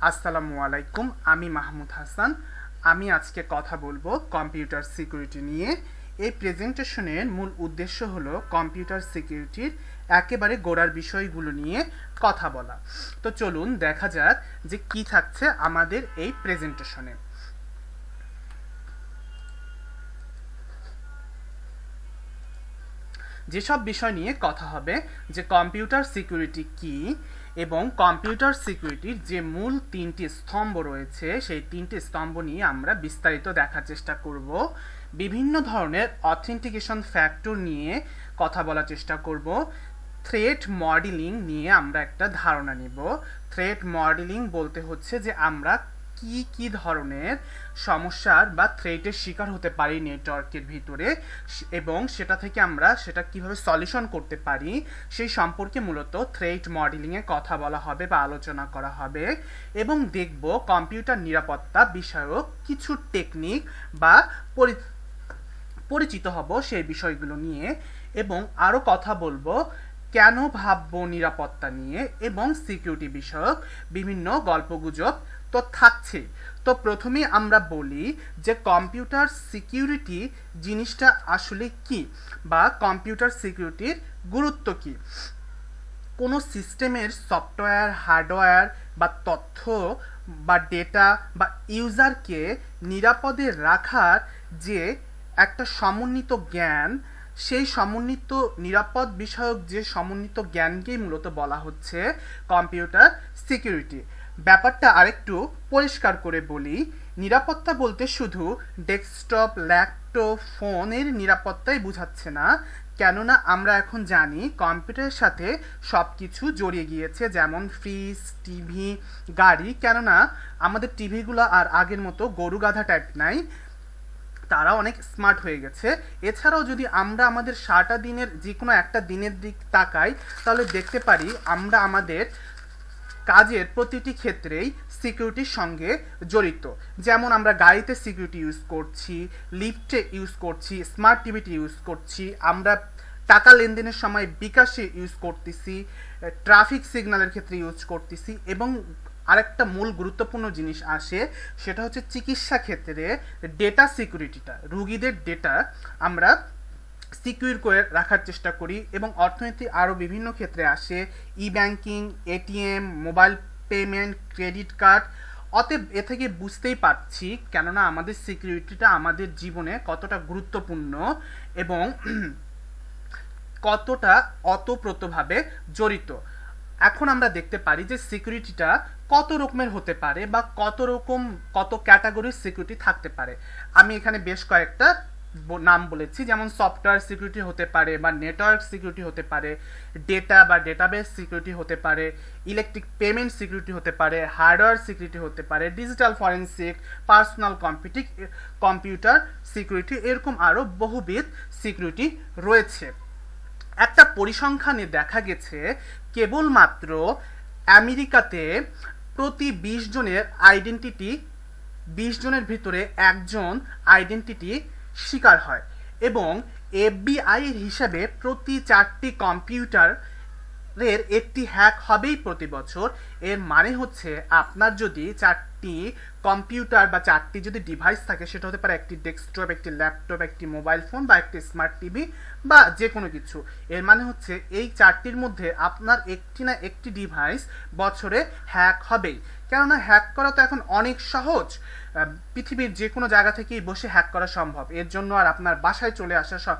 আসসালামু আলাইকুম। আমি মাহমুদ হাসান। আমি আজকে কথা বলবো কম্পিউটার সিকিউরিটি নিয়ে। এই প্রেজেন্টেশনের মূল উদ্দেশ্য হলো কম্পিউটার সিকিউরিটির একেবারে গোড়ার বিষয়গুলো নিয়ে কথা বলা। তো চলুন দেখা যাক যে কি থাকছে আমাদের এই প্রেজেন্টেশনে। যেসব বিষয় নিয়ে কথা হবে যে কম্পিউটার সিকিউরিটি কি এবং কম্পিউটার সিকিউরিটির যে মূল তিনটি স্তম্ভ রয়েছে সেই তিনটি স্তম্ভ নিয়ে আমরা বিস্তারিত দেখার চেষ্টা করব। বিভিন্ন ধরনের অথেন্টিকেশন ফ্যাক্টর নিয়ে কথা বলার চেষ্টা করব। থ্রেট মডেলিং নিয়ে আমরা একটা ধারণা নিব। থ্রেট মডেলিং বলতে হচ্ছে যে আমরা কি কি ধরনের সমস্যার বা থ্রেটের শিকার হতে পারি নেটওয়ার্কের ভিতরে এবং সেটা থেকে আমরা সেটা কিভাবে সলিউশন করতে পারি সেই সম্পর্কে মূলত থ্রেট মডেলিংয়ে কথা বলা হবে বা আলোচনা করা হবে। এবং দেখব কম্পিউটার নিরাপত্তা বিষয়ক কিছু টেকনিক বা পরিচিত হব সেই বিষয়গুলো নিয়ে এবং আরও কথা বলবো কেন ভাববো নিরাপত্তা নিয়ে এবং সিকিউরিটি বিষয়ক বিভিন্ন গল্পগুজব তো থাকছে। তো প্রথমে আমরা বলি যে কম্পিউটার সিকিউরিটি জিনিসটা আসলে কি বা কম্পিউটার সিকিউরিটির গুরুত্ব কি। কোনো সিস্টেমের সফটওয়্যার, হার্ডওয়্যার বা তথ্য বা ডেটা বা ইউজারকে নিরাপদে রাখার যে একটা সমন্বিত জ্ঞান, সেই সমন্বিত নিরাপদ বিষয়ক যে সমন্বিত জ্ঞানকেই মূলত বলা হচ্ছে কম্পিউটার সিকিউরিটি। ব্যাপারটা আরেকটু পরিষ্কার করে বলি, নিরাপত্তা বলতে শুধু ডেস্কটপ, ল্যাপটপ, ফোনের নিরাপত্তাই বোঝাচ্ছে না। কেননা আমরা এখন জানি কম্পিউটারের সাথে সব কিছু জড়িয়ে গিয়েছে, যেমন ফ্রিজ, টিভি, গাড়ি। কেননা আমাদের টিভিগুলো আর আগের মতো গরু গাধা টাইপ নাই, তারা অনেক স্মার্ট হয়ে গেছে। এছাড়াও যদি আমরা আমাদের সারাটা দিনের যে কোনো একটা দিনের দিক তাকাই তাহলে দেখতে পারি আমরা আমাদের কাজের প্রতিটি ক্ষেত্রেই সিকিউরিটির সঙ্গে জড়িত। যেমন আমরা গাড়িতে সিকিউরিটি ইউজ করছি, লিফটে ইউজ করছি, স্মার্ট টিভিতে ইউজ করছি, আমরা টাকা লেনদেনের সময় বিকাশে ইউজ করতেছি, ট্রাফিক সিগন্যালের ক্ষেত্রে ইউজ করতেছি। এবং আরেকটা মূল গুরুত্বপূর্ণ জিনিস আসে, সেটা হচ্ছে চিকিৎসা ক্ষেত্রে ডেটা সিকিউরিটিটা, রুগীদের ডেটা আমরা সিকিউর করে রাখার চেষ্টা করি। এবং অর্থনীতি আরও বিভিন্ন ক্ষেত্রে আসে, ই banking, ATM, mobile payment, credit card. অতএব এ থেকে বুঝতেই পারছি কেননা আমাদের সিকিউরিটিটা আমাদের জীবনে কতটা গুরুত্বপূর্ণ এবং কতটা অতপ্রতভাবে জড়িত। এখন আমরা দেখতে পারি যে সিকিউরিটিটা কত রকমের হতে পারে বা কত ক্যাটাগরির সিকিউরিটি থাকতে পারে। আমি এখানে বেশ কয়েকটা নাম বলেছি, যেমন সফটওয়্যার সিকিউরিটি হতে পারে বা নেটওয়ার্ক সিকিউরিটি হতে পারে, ডেটা বা ডেটাবেস সিকিউরিটি হতে পারে, ইলেকট্রিক পেমেন্ট সিকিউরিটি হতে পারে, হার্ডওয়্যার সিকিউরিটি হতে পারে, digital forensic, personal computer security, এরকম আরও বহুবিধ সিকিউরিটি রয়েছে। একটা পরিসংখ্যানে দেখা গেছে কেবলমাত্র আমেরিকাতে প্রতি 20 জনের আইডেন্টিটি, 20 জনের ভিতরে একজন আইডেন্টিটি শিকার হয়। এবং এফবিআই এর হিসাবে প্রতি 4টি কম্পিউটারের একটি হ্যাক হবেই প্রতি বছর। এর মানে হচ্ছে আপনার যদি 4টি কম্পিউটার বা 4টি যদি ডিভাইস থাকে, সেটা হতে পারে একটি ডেস্কটপ, একটি ল্যাপটপ, একটি মোবাইল ফোন বা একটি স্মার্ট টিভি বা যে কোনো কিছু। এর মানে হচ্ছে এই 4টির মধ্যে আপনার একটি না একটি ডিভাইস বছরে হ্যাক হবেই। কেননা হ্যাক করা তো এখন অনেক সহজ, পৃথিবীর যে কোনো জায়গা থেকেই বসে হ্যাক করা সম্ভব। এর জন্য আর আপনার বাসায় চলে আসা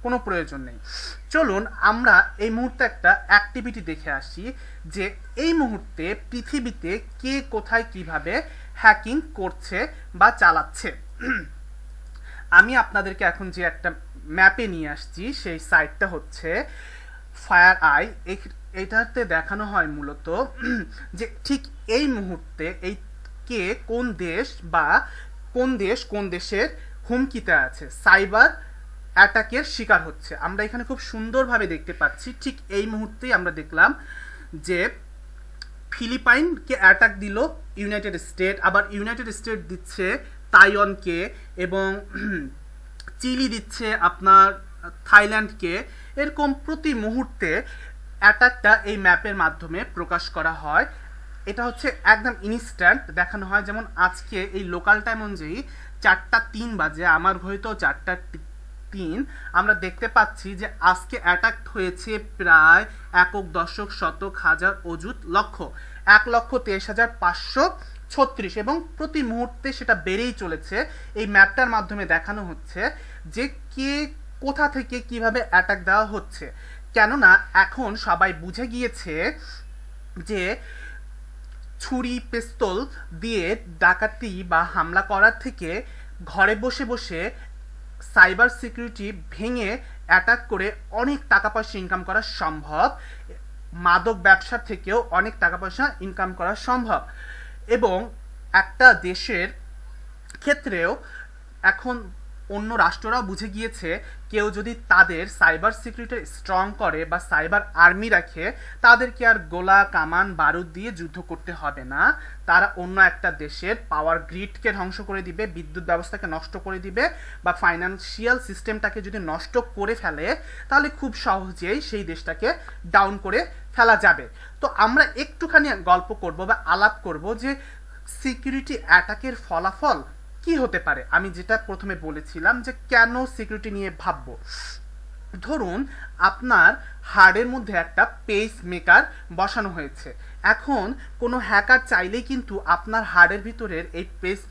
কোনো প্রয়োজন নেই। চলুন আমরা এই মুহূর্তে একটা অ্যাক্টিভিটি দেখে আসি যে এই মুহূর্তে পৃথিবীতে কে কোথায় কিভাবে হ্যাকিং করছে বা চালাচ্ছে। আমি আপনাদেরকে এখন যে একটা ম্যাপে নিয়ে আসছি, সেই সাইটটা হচ্ছে FireEye। এটাতে দেখানো হয় মূলত যে ঠিক এই মুহূর্তে এই কে কোন দেশ বা কোন দেশের হুমকিতে আছে, সাইবার অ্যাটাকের শিকার হচ্ছে। আমরা এখানে খুব সুন্দরভাবে দেখতে পাচ্ছি, ঠিক এই মুহূর্তেই আমরা দেখলাম যে ফিলিপাইনকে অ্যাটাক দিল ইউনাইটেড স্টেট, আবার ইউনাইটেড স্টেট দিচ্ছে তাইওয়ানকে এবং চিলি দিচ্ছে আপনার থাইল্যান্ডকে। এরকম প্রতি মুহূর্তে অ্যাটাকটা এই ম্যাপের মাধ্যমে প্রকাশ করা হয়। এটা হচ্ছে একদম ইনস্ট্যান্ট দেখানো হয়। যেমন আজকে এই লোকাল টাইম অনুযায়ী 4:03 বাজে, আমার ঘড়িতেও 4:03, আমরা দেখতে পাচ্ছি যে আজকে অ্যাটাক হয়েছে প্রায় একক, দশক, শতক, হাজার, অযুত, লক্ষ, 1,23,536, এবং প্রতি মুহূর্তে সেটা বেড়েই চলেছে। এই ম্যাপটার মাধ্যমে দেখানো হচ্ছে যে কে কোথা থেকে কিভাবে অ্যাটাক দেওয়া হচ্ছে। কেননা এখন সবাই বুঝে গিয়েছে যে ছুরি পিস্তল দিয়ে ডাকাতি বা হামলা করার থেকে ঘরে বসে বসে সাইবার সিকিউরিটি ভেঙে অ্যাটাক করে অনেক টাকা পয়সা ইনকাম করা সম্ভব, মাদক ব্যবসা থেকেও অনেক টাকা পয়সা ইনকাম করা সম্ভব। এবং একটা দেশের ক্ষেত্রেও এখন অন্য রাষ্ট্ররাও বুঝে গিয়েছে কেউ যদি তাদের সাইবার সিকিউরিটি স্ট্রং করে বা সাইবার আর্মি রাখে, তাদেরকে আর গোলা কামান বারুদ দিয়ে যুদ্ধ করতে হবে না। তারা অন্য একটা দেশের পাওয়ার গ্রিডকে ধ্বংস করে দিবে, বিদ্যুৎ ব্যবস্থাকে নষ্ট করে দিবে, বা ফাইন্যান্সিয়াল সিস্টেমটাকে যদি নষ্ট করে ফেলে তাহলে খুব সহজেই সেই দেশটাকে ডাউন করে ফেলা যাবে। তো আমরা একটুখানি গল্প করব বা আলাপ করব যে সিকিউরিটি অ্যাটাকের ফলাফল কি হতে পারে। আমি যেটা প্রথমে বলেছিলাম যে কেন সিকিউরিটি নিয়ে ভাববো। ধরুন আপনার হার্ডের মধ্যে একটা পেস মেকার বসানো হয়েছে। এখন কোনো হ্যাকার চাইলেই কিন্তু আপনার হার্ডের ভিতরের এই পেস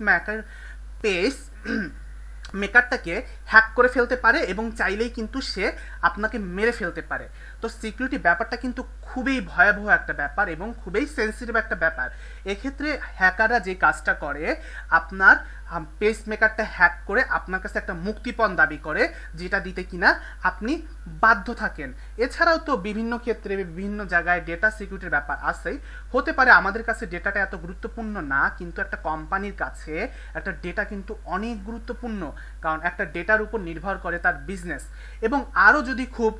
মেকারটাকে হ্যাক করে ফেলতে পারে এবং চাইলেই কিন্তু সে আপনাকে মেরে ফেলতে পারে। তো সিকিউরিটি ব্যাপারটা কিন্তু খুবই ভয়াবহ একটা ব্যাপার এবং খুবই সেন্সিটিভ একটা ব্যাপার। এক্ষেত্রে হ্যাকাররা যে কাজটা করে, আপনার পেস মেকারটা হ্যাক করে আপনার কাছে একটা মুক্তিপণ দাবি করে, যেটা দিতে কিনা আপনি বাধ্য থাকেন। এছাড়াও তো বিভিন্ন ক্ষেত্রে বিভিন্ন জায়গায় ডেটা সিকিউরিটির ব্যাপার আছেই। হতে পারে আমাদের কাছে ডেটাটা এত গুরুত্বপূর্ণ না, কিন্তু একটা কোম্পানির কাছে একটা ডেটা কিন্তু অনেক গুরুত্বপূর্ণ, কারণ একটা ডেটার উপর নির্ভর করে তার বিজনেস। এবং আরও যদি খুব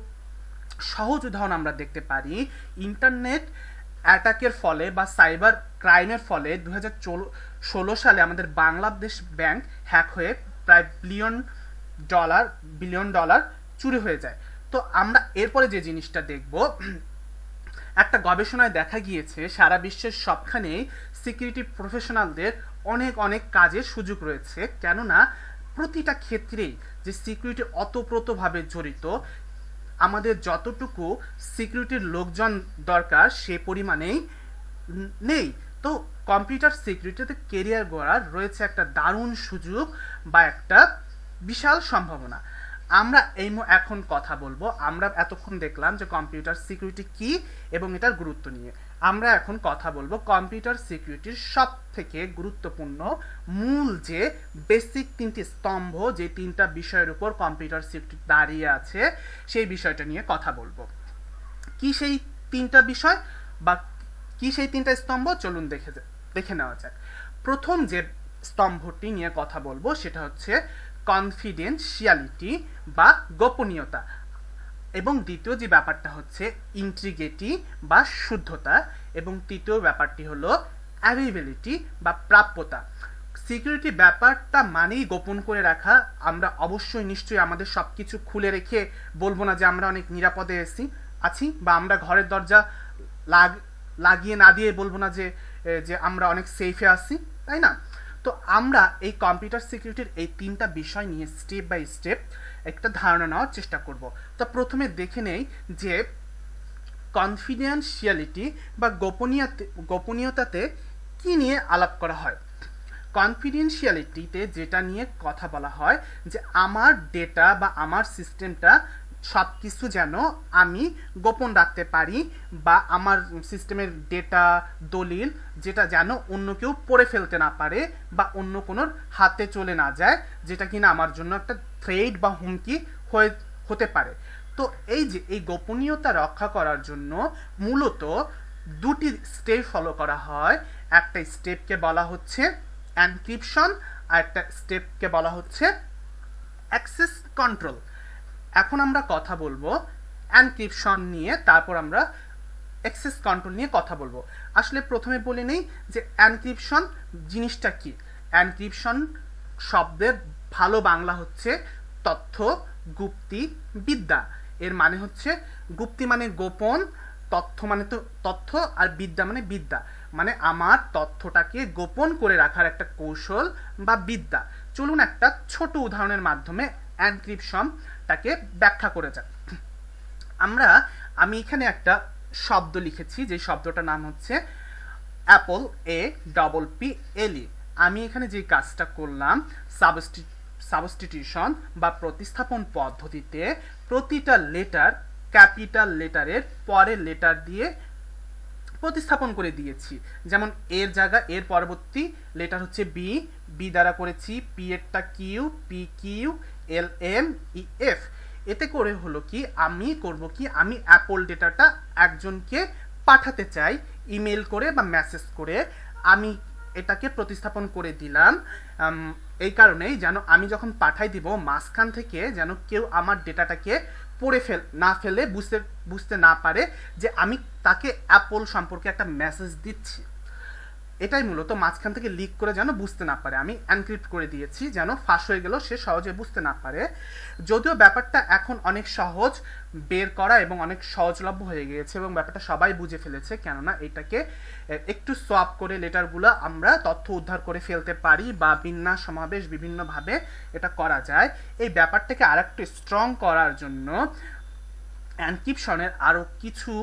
সহজ উদাহরণ আমরা দেখতে পারি, ইন্টারনেট অ্যাটাকের ফলে বা সাইবার ক্রাইমের ফলে 2016 সালে আমাদের বাংলাদেশ ব্যাংক হ্যাক হয়ে প্রায় বিলিয়ন ডলার চুরি হয়ে যায়। তো আমরা এরপরে যে জিনিসটা দেখব, একটা গবেষণায় দেখা গিয়েছে সারা বিশ্বের সবখানেই সিকিউরিটি প্রফেশনালদের অনেক অনেক কাজের সুযোগ রয়েছে। কেননা প্রতিটা ক্ষেত্রেই যে সিকিউরিটি ওতপ্রোতভাবে জড়িত, আমাদের যতটুকু সিকিউরিটির লোকজন দরকার সে পরিমাণেই নেই। তো কম্পিউটার সিকিউরিটিতে কেরিয়ার গড়ার রয়েছে একটা দারুণ সুযোগ বা একটা বিশাল সম্ভাবনা। আমরা এখন কথা বলবো, আমরা এতক্ষণ দেখলাম যে কম্পিউটার সিকিউরিটি কি এবং এটার গুরুত্ব নিয়ে। আমরা এখন কথা বলবো কম্পিউটার সিকিউরিটির সব থেকে গুরুত্বপূর্ণ মূল যে বেসিক তিনটি স্তম্ভ, যে তিনটা বিষয়ের উপর কম্পিউটার সিকিউরিটি দাঁড়িয়ে আছে, সেই বিষয়টা নিয়ে কথা বলবো। কি সেই তিনটা বিষয় বা কি সেই তিনটা স্তম্ভ, চলুন দেখে নেওয়া যাক। প্রথম যে স্তম্ভটি নিয়ে কথা বলবো সেটা হচ্ছে কনফিডেন্সিয়ালিটি বা গোপনীয়তা, এবং দ্বিতীয় যে ব্যাপারটা হচ্ছে ইন্টিগ্রিটি বা শুদ্ধতা, এবং তৃতীয় ব্যাপারটি হলো অ্যাভেইলেবিলিটি বা প্রাপ্যতা। সিকিউরিটি ব্যাপারটা মানেই গোপন করে রাখা। আমরা অবশ্যই নিশ্চয়ই আমাদের সব কিছু খুলে রেখে বলবো না যে আমরা অনেক নিরাপদে আছি, বা আমরা ঘরের দরজা লাগিয়ে না দিয়ে বলবো না যে আমরা অনেক সেফে আছি, তাই না? তো আমরা এই কম্পিউটার সিকিউরিটির এই তিনটা বিষয় নিয়ে স্টেপ বাই স্টেপ একটা ধারণা নেওয়ার চেষ্টা করব। তো প্রথমে দেখে নেই যে কনফিডেন্সিয়ালিটি বা গোপনীয়তাতে কি নিয়ে আলাপ করা হয়। কনফিডেন্সিয়ালিটিতে যেটা নিয়ে কথা বলা হয় যে আমার ডেটা বা আমার সিস্টেমটা সব কিছু যেন আমি গোপন রাখতে পারি, বা আমার সিস্টেমের ডেটা দলিল যেটা যেন অন্য কেউ পড়ে ফেলতে না পারে বা অন্য কোনোর হাতে চলে না যায়, যেটা কিনা আমার জন্য একটা থ্রেট বা হুমকি হতে পারে। তো এই গোপনীয়তা রক্ষা করার জন্য মূলত দুটি স্টেপ ফলো করা হয়। একটা স্টেপকে বলা হচ্ছে এনক্রিপশন, আর একটা স্টেপকে বলা হচ্ছে অ্যাক্সেস কন্ট্রোল। এখন আমরা কথা বলবো এনক্রিপশন নিয়ে, তারপর আমরা অ্যাক্সেস কন্ট্রোল নিয়ে কথা বলবো। আসলে প্রথমে বলে নেই যে এনক্রিপশন জিনিসটা কি। এনক্রিপশন শব্দের ভালো বাংলা হচ্ছে তথ্য গুপ্তি বিদ্যা। এর মানে হচ্ছে গুপ্তি মানে গোপন, তথ্য মানে তো তথ্য, আর বিদ্যা মানে বিদ্যা। মানে আমার তথ্যটাকে গোপন করে রাখার একটা কৌশল বা বিদ্যা। চলুন একটা ছোট উদাহরণের মাধ্যমে এনক্রিপশনটাকে ব্যাখ্যা করে যাক। আমি এখানে একটা শব্দ লিখেছি, যে শব্দটার নাম হচ্ছে অ্যাপল, APPLE। আমি এখানে যে কাজটা করলাম, সাবস্টিটিউশন বা প্রতিস্থাপন পদ্ধতিতে প্রতিটা লেটার ক্যাপিটাল লেটারের পরের লেটার দিয়ে প্রতিস্থাপন করে দিয়েছি। যেমন এর জায়গা এর পরবর্তী লেটার হচ্ছে বি দ্বারা করেছি, পি এরটা কিউ, PQ, LM, EF। এতে করে হলো কি, আমি অ্যাপল ডেটাটা একজনকে পাঠাতে চাই ইমেল করে বা মেসেজ করে, আমি এটাকে প্রতিস্থাপন করে দিলাম এই কারণেই যেন আমি যখন পাঠাই দিব মাঝখান থেকে যেন কেউ আমার ডেটাটাকে পড়ে ফেলে বুঝতে না পারে যে আমি তাকে অ্যাপল সম্পর্কে একটা মেসেজ দিচ্ছি। এটাই মূলত মাঝখান থেকে লিক করে যেন বুঝতে না পারে, আমি এনক্রিপ্ট করে দিয়েছি যেন ফাঁস হয়ে গেল সে সহজে বুঝতে না পারে। যদিও ব্যাপারটা এখন অনেক সহজ বের করা এবং অনেক সহজলভ্য হয়ে গিয়েছে এবং ব্যাপারটা সবাই বুঝে ফেলেছে, কেননা এটাকে একটু সোয়াপ করে লেটারগুলো আমরা তথ্য উদ্ধার করে ফেলতে পারি বা বিন্যাস সমাবেশ বিভিন্নভাবে এটা করা যায়। এই ব্যাপারটাকে আরেকটু স্ট্রং করার জন্য এনক্রিপশনের আরও কিছু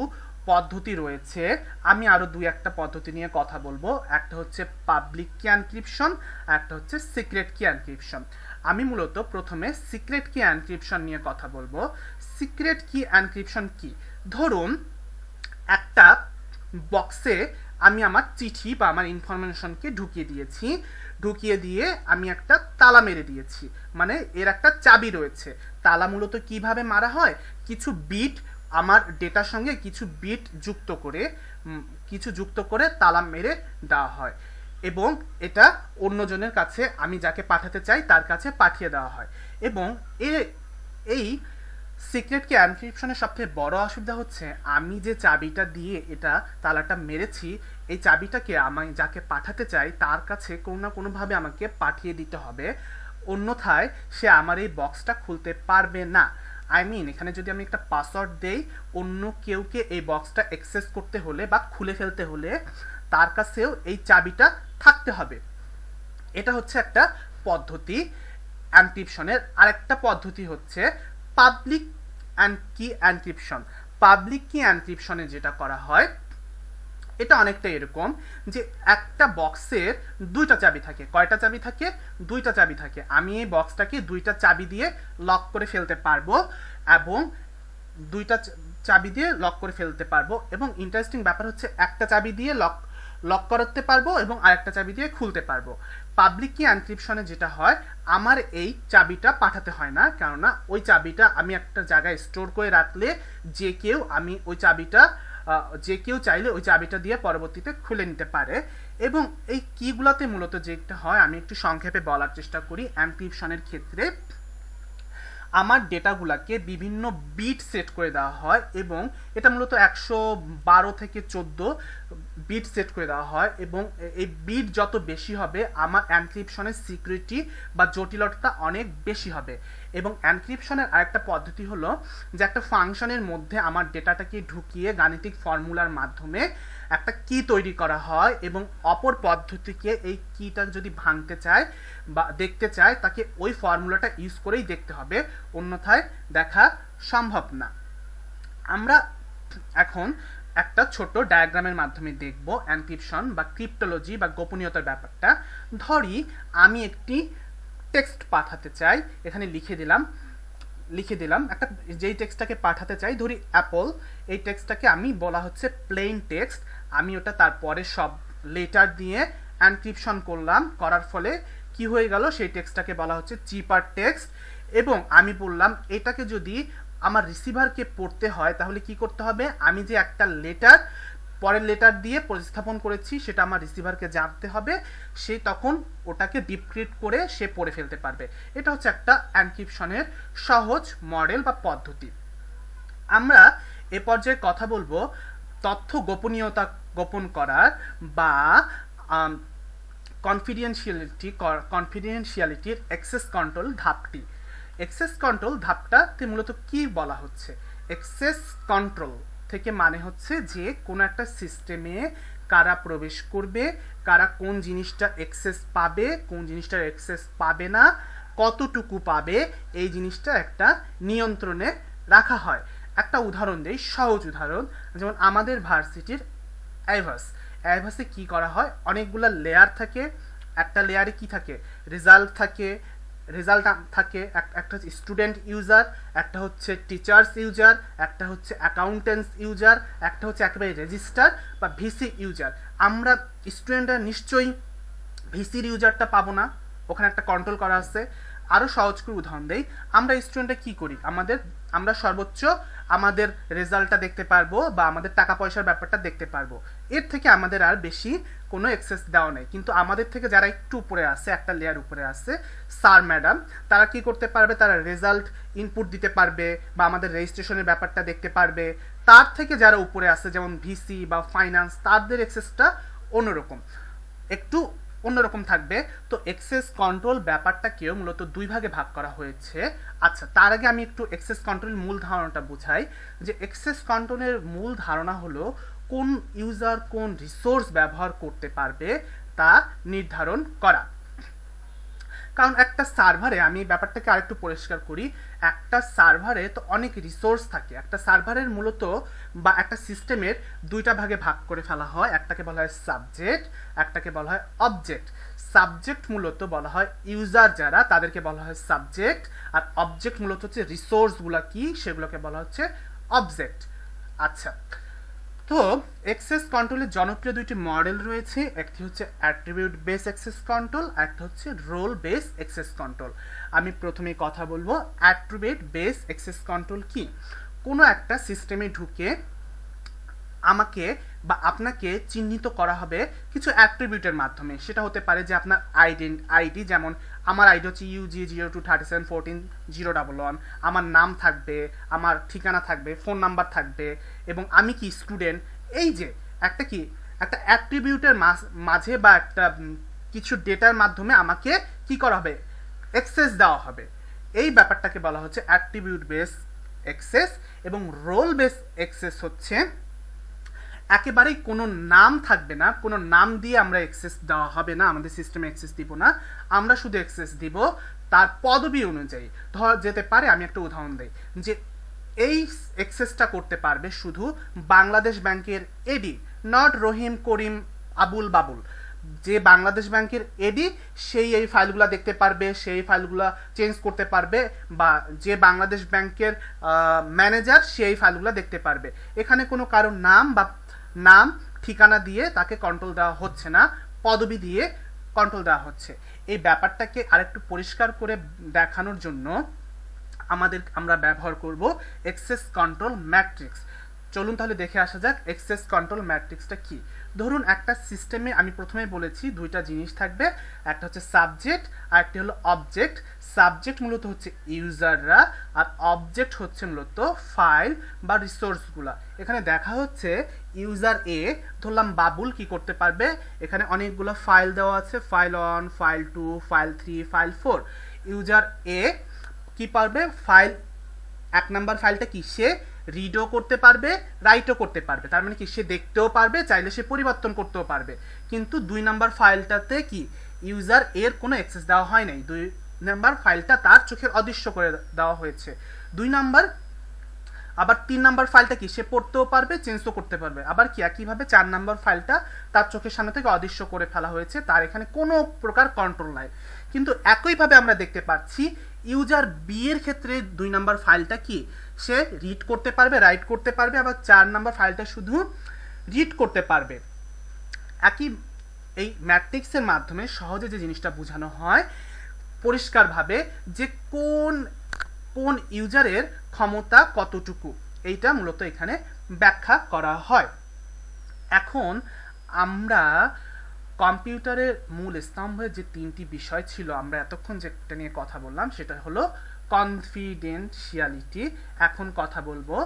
পদ্ধতি রয়েছে। আমি আরো একটা পদ্ধতি নিয়ে কথা বলবো। একটা হচ্ছে পাবলিক কি এনক্রিপশন, একটা হচ্ছে সিক্রেট কি এনক্রিপশন। আমি মূলত প্রথমে সিক্রেট কি এনক্রিপশন নিয়ে কথা বলবো। সিক্রেট কি এনক্রিপশন কি? ধরুন একটা বক্সে আমি আমার চিঠি বা আমার ইনফরমেশনকে ঢুকিয়ে দিয়ে আমি একটা তালা মেরে দিয়েছি, মানে এর একটা চাবি রয়েছে। তালা মূলত কিভাবে মারা হয়, কিছু বিট আমার ডেটার সঙ্গে কিছু বিট যুক্ত করে তালা মেরে দেওয়া হয় এবং এটা অন্যজনের কাছে, আমি যাকে পাঠাতে চাই তার কাছে পাঠিয়ে দেওয়া হয়। এবং এই সিক্রেট কি এনক্রিপশনের সবথেকে বড় অসুবিধা হচ্ছে, আমি যে চাবিটা দিয়ে এটা তালাটা মেরেছি, এই চাবিটাকে আমি যাকে পাঠাতে চাই তার কাছে কোনো না কোনোভাবে আমাকে পাঠিয়ে দিতে হবে, অন্যথায় সে আমার এই বক্সটা খুলতে পারবে না। এখানে যদি আমি একটা পাসওয়ার্ড দেই, অন্য কেউকে এই বক্সটা অ্যাক্সেস করতে হলে বা খুলে ফেলতে হলে তার কাছেও এই চাবিটা থাকতে হবে। এটা হচ্ছে একটা পদ্ধতি এনক্রিপশনের। আরেকটা পদ্ধতি হচ্ছে পাবলিক কি এনক্রিপশন। পাবলিক কি এনক্রিপশনে যেটা করা হয়, এটা অনেকটা এরকম যে একটা বক্সের দুইটা চাবি থাকে। কয়টা চাবি থাকে? দুইটা চাবি থাকে। আমি এই বক্সটাকে দুইটা চাবি দিয়ে লক করে ফেলতে পারবো এবং ইন্টারেস্টিং ব্যাপার হচ্ছে একটা চাবি দিয়ে লক করতে পারবো এবং আরেকটা চাবি দিয়ে খুলতে পারবো। পাবলিক কি এনক্রিপশনে যেটা হয়, আমার এই চাবিটা পাঠাতে হয় না, কেননা ওই চাবিটা আমি একটা জায়গায় স্টোর করে রাখলে যে কেউ চাইলে ওই চাবিটা দিয়ে পরবর্তীতে খুলে নিতে পারে। এবং এই কিগুলোতে মূলত যেটা হয়, আমি একটু সংক্ষেপে বলার চেষ্টা করি। এনক্রিপশনের ক্ষেত্রে আমার ডেটাগুলোকে বিভিন্ন বিট সেট করে দেওয়া হয় এবং এটা মূলত 112 থেকে 14 বিট সেট করে দেওয়া হয় এবং এই বিট যত বেশি হবে আমার এনক্রিপশনের সিকিউরিটি বা জটিলতা অনেক বেশি হবে। এবং এনক্রিপশনের আরেকটা পদ্ধতি হলো যে একটা ফাংশনের মধ্যে আমার ডেটাটাকে ঢুকিয়ে গাণিতিক ফর্মুলার মাধ্যমে একটা কি তৈরি করা হয় এবং অপর পদ্ধতিকে এই কিটা যদি ভাঙতে চায় বা দেখতে চায় তাকে ওই ফর্মুলাটা ইউজ করেই দেখতে হবে, অন্যথায় দেখা সম্ভব না। আমরা এখন একটা ছোট ডায়াগ্রামের মাধ্যমে দেখব এনক্রিপশন বা ক্রিপ্টোলজি বা গোপনীয়তার ব্যাপারটা। ধরি আমি একটি টেক্সট পাঠাতে চাই, এখানে লিখে দিলাম একটা যেই টেক্সটটাকে পাঠাতে চাই, ধরি অ্যাপল। এই টেক্সটটাকে আমি বলা হচ্ছে প্লেন টেক্সট। আমি ওটা তারপরে সব লেটার দিয়ে এনক্রিপশন করার ফলে কি হয়ে গেল, সেই টেক্সটটাকে বলা হচ্ছে চিপার টেক্সট। এবং আমি বললাম এটাকে যদি আমার রিসিভারকে পড়তে হয় তাহলে কি করতে হবে, আমি যে একটা পরের লেটার দিয়ে প্রতিস্থাপন করেছি সেটা আমার রিসিভারকে জানতে হবে, সে তখন ওটাকে ডিক্রিপ্ট করে সে পড়ে ফেলতে পারবে। এটা হচ্ছে একটা এনক্রিপশনের সহজ মডেল বা পদ্ধতি। আমরা এ পর্যায়ে কথা বলবো তথ্য গোপন করার বা কনফিডেন্সিয়ালিটির অ্যাক্সেস কন্ট্রোল ধাপটি। অ্যাক্সেস কন্ট্রোল ধাপটাতে মূলত কি বলা হচ্ছে, অ্যাক্সেস কন্ট্রোল থেকে মানে হচ্ছে যে কোনো একটা সিস্টেমে কারা প্রবেশ করবে, কারা কোন জিনিসটা অ্যাক্সেস পাবে, কোন জিনিসটার অ্যাক্সেস পাবে না, কতটুকু পাবে, এই জিনিসটা একটা নিয়ন্ত্রণে রাখা হয়। একটা উদাহরণ দেই, সহজ উদাহরণ, যেমন আমাদের ভার্সিটির অ্যাভাসে কি করা হয়, অনেকগুলো লেয়ার থাকে। একটা লেয়ারে কি থাকে, রেজাল্ট থাকে, একটা হচ্ছে স্টুডেন্ট ইউজার, একটা হচ্ছে টিচার্স ইউজার, একটা হচ্ছে অ্যাকাউন্টেন্টস ইউজার, একটা হচ্ছে একেবারে রেজিস্টার বা ভিসি ইউজার। আমরা স্টুডেন্টরা নিশ্চয়ই ভিসির ইউজারটা পাবো না, ওখানে একটা কন্ট্রোল করা আছে। আরও সহজ করে উদাহরণ দেই, আমরা স্টুডেন্টরা কি করি, আমরা সর্বোচ্চ আমাদের রেজাল্টটা দেখতে পারবো বা আমাদের টাকা পয়সার ব্যাপারটা দেখতে পারবো, এর থেকে আমাদের আর বেশি কোনো অ্যাক্সেস দেওয়া নেই। কিন্তু আমাদের থেকে যারা একটু উপরে আছে, একটা লেয়ার উপরে আছে, স্যার ম্যাডাম, তারা কি করতে পারবে, তারা রেজাল্ট ইনপুট দিতে পারবে বা আমাদের রেজিস্ট্রেশনের ব্যাপারটা দেখতে পারবে। তার থেকে যারা উপরে আছে, যেমন ভিসি বা ফাইন্যান্স, তাদের অ্যাক্সেসটা অন্যরকম থাকবে। তো অ্যাক্সেস কন্ট্রোল ব্যাপারটাকেও মূলত দুই ভাগে ভাগ করা হয়েছে। আচ্ছা, তার আগে আমি একটু অ্যাক্সেস কন্ট্রোলের মূল ধারণাটা বুঝাই। যে অ্যাক্সেস কন্ট্রোলের মূল ধারণা হলো কোন ইউজার কোন রিসোর্স ব্যবহার করতে পারবে তা নির্ধারণ করা। কারণ একটা সার্ভারে, আমি ব্যাপারটাকে আরেকটু পরিষ্কার করি, একটা সার্ভারে তো অনেক রিসোর্স থাকে। একটা সার্ভারের মূলত বা একটা সিস্টেমের দুইটা ভাগে ভাগ করে ফেলা হয়, একটাকে বলা হয় সাবজেক্ট, একটাকে বলা হয় অবজেক্ট। সাবজেক্ট মূলত বলা হয় ইউজার যারা, তাদেরকে বলা হয় সাবজেক্ট, আর অবজেক্ট মূলত হচ্ছে রিসোর্সগুলো কি, সেগুলোকে বলা হচ্ছে অবজেক্ট। আচ্ছা, তো অ্যাক্সেস কন্ট্রোলের জনপ্রিয় দুইটি মডেল রয়েছে, একটি হচ্ছে অ্যাট্রিবিউট বেস অ্যাক্সেস কন্ট্রোল, একটা হচ্ছে রোল বেস অ্যাক্সেস কন্ট্রোল। আমি প্রথমে কথা বলবো অ্যাট্রিবিউট বেস অ্যাক্সেস কন্ট্রোল কি। কোনো একটা সিস্টেমে ঢুকে আমাকে বা আপনাকে চিহ্নিত করা হবে কিছু অ্যাট্রিবিউটের মাধ্যমে। সেটা হতে পারে যে আপনার আইডি, যেমন আমার আইডি হচ্ছে UG02371401, আমার নাম থাকবে, আমার ঠিকানা থাকবে, ফোন নাম্বার থাকবে, এবং আমি কি স্টুডেন্ট। এই যে একটা অ্যাট্রিবিউটের মাঝে বা একটা কিছু ডেটার মাধ্যমে আমাকে কি করা হবে, অ্যাক্সেস দেওয়া হবে। এই ব্যাপারটাকে বলা হচ্ছে অ্যাট্রিবিউট বেস অ্যাক্সেস। এবং রোল বেস অ্যাক্সেস হচ্ছে একেবারেই কোনো নাম থাকবে না, কোনো নাম দিয়ে আমরা অ্যাক্সেস দেওয়া হবে না, আমাদের সিস্টেমে অ্যাক্সেস দিব না, আমরা শুধু অ্যাক্সেস দিব তার পদবি অনুযায়ী। ধর যেতে পারে, আমি একটা উদাহরণ দিই, যে এই অ্যাক্সেসটা করতে পারবে শুধু বাংলাদেশ ব্যাংকের এডি, নট রহিম, করিম, আবুল, বাবুল। যে বাংলাদেশ ব্যাংকের এডি সেই এই ফাইলগুলো দেখতে পারবে, সেই ফাইলগুলো চেঞ্জ করতে পারবে, বা যে বাংলাদেশ ব্যাংকের ম্যানেজার সেই ফাইলগুলো দেখতে পারবে। এখানে কোনো কারো নাম ঠিকানা দিয়ে তাকে কন্ট্রোল দেওয়া হচ্ছে না, পদবি দিয়ে কন্ট্রোল দেওয়া হচ্ছে। এই ব্যাপারটাকে আরেকটু পরিষ্কার করে দেখানোর জন্য আমরা ব্যবহার করব অ্যাক্সেস কন্ট্রোল ম্যাট্রিক্স। চলুন তাহলে দেখে আসা যাক অ্যাক্সেস কন্ট্রোল ম্যাট্রিক্সটা কি। ধরুন একটা সিস্টেমে আমি প্রথমে বলেছি দুইটা জিনিস থাকবে, একটা হচ্ছে সাবজেক্ট আর একটি হলো অবজেক্ট। সাবজেক্ট মূলত হচ্ছে ইউজাররা, আর অবজেক্ট হচ্ছে মূলত ফাইল বা রিসোর্সগুলা। এখানে দেখা হচ্ছে ইউজার এ, ধরলাম বাবুল, কি করতে পারবে, এখানে অনেকগুলো ফাইল দেওয়া আছে, file 1, file 2, file 3, file 4। User এ কি পারবে, ফাইল 1 নাম্বার ফাইলটা কি সে রিডও করতে পারবে, রাইটও করতে পারবে। তার মানে কি সে দেখতেও পারবে, চাইলে সে পরিবর্তন করতেও পারবে। কিন্তু 2 নাম্বার ফাইলটাতে কি ইউজার এর কোনো অ্যাক্সেস দেওয়া হয় নাই, 2 নাম্বার ফাইলটা তার চোখের অদৃশ্য করে দেওয়া হয়েছে। 2 নাম্বার, আবার 3 নাম্বার ফাইলটা কি সে পড়তেও পারবে, চেঞ্জও করতে পারবে। আবার কি একইভাবে 4 নাম্বার ফাইলটা তার চোখের সামনে থেকে অদৃশ্য করে ফেলা হয়েছে, তার এখানে কোনো প্রকার কন্ট্রোল নাই। কিন্তু একইভাবে আমরা দেখতে পাচ্ছি ইউজার বি এর ক্ষেত্রে 2 নাম্বার ফাইলটা কি সে রিড করতে পারবে, রাইট করতে পারবে, আবার 4 নাম্বার ফাইলটা শুধু রিড করতে পারবে। একই এই ম্যাট্রিক্সের মাধ্যমে সহজে যে জিনিসটা বোঝানো হয় পরিষ্কারভাবে, যে কোন ইউজারের ক্ষমতা কতটুকু, এইটা মূলত এখানে ব্যাখ্যা করা হয়। এখন আমরা কম্পিউটারের মূল স্তম্ভের যে 3টি বিষয় ছিল, আমরা এতক্ষণ যেটা নিয়ে কথা বললাম সেটা হলো কনফিডেন্সিয়ালিটি। এখন কথা বলবো